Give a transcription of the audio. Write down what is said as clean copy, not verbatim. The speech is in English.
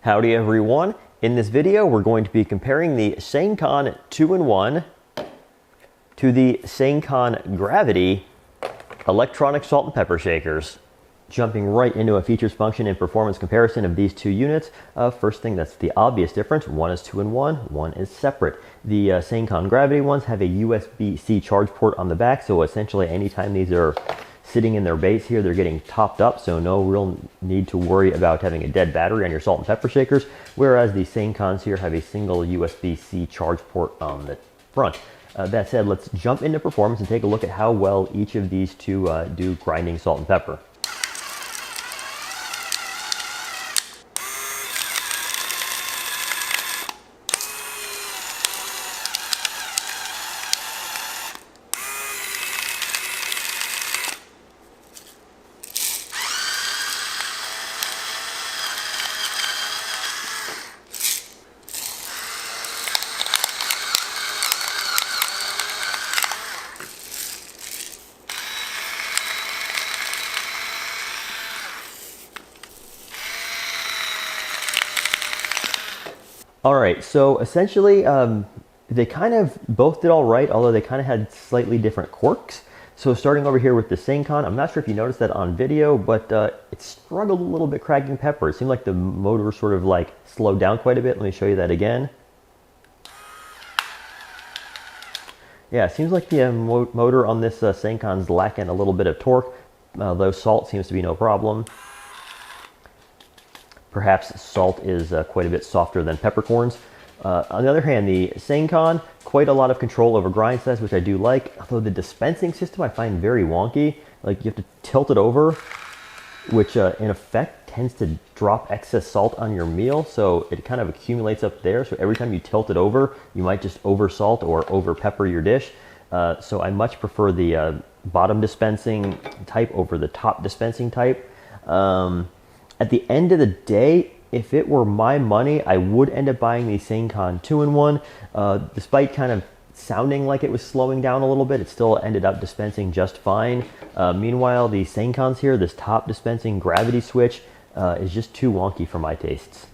Howdy everyone. In this video we're going to be comparing the Sangcon 2-in-1 to the Sangcon Gravity electronic salt and pepper shakers. Jumping right into a features, function, and performance comparison of these two units. First thing, that's the obvious difference. One is 2-in-1, one is separate. The Sangcon Gravity ones have a USB-C charge port on the back, so essentially anytime these are sitting in their base here, they're getting topped up, so no real need to worry about having a dead battery on your salt and pepper shakers, whereas the Sangcons here have a single USB-C charge port on the front. That said, let's jump into performance and take a look at how well each of these two do grinding salt and pepper. All right, so essentially they kind of both did all right, although they kind of had slightly different quirks. So starting over here with the Sangcon, I'm not sure if you noticed that on video, but it struggled a little bit cracking pepper. It seemed like the motor sort of like slowed down quite a bit. Let me show you that again. Yeah, it seems like the motor on this Sangcon's lacking a little bit of torque, though salt seems to be no problem. Perhaps salt is quite a bit softer than peppercorns. On the other hand, the Sangcon, quite a lot of control over grind size, which I do like, although the dispensing system I find very wonky. Like, you have to tilt it over, which in effect tends to drop excess salt on your meal, so it kind of accumulates up there, so every time you tilt it over, you might just over salt or over pepper your dish. So I much prefer the bottom dispensing type over the top dispensing type. At the end of the day, if it were my money, I would end up buying the Sangcon 2-in-1. Despite kind of sounding like it was slowing down a little bit, it still ended up dispensing just fine. Meanwhile, the Sangcons here, this top dispensing gravity switch, is just too wonky for my tastes.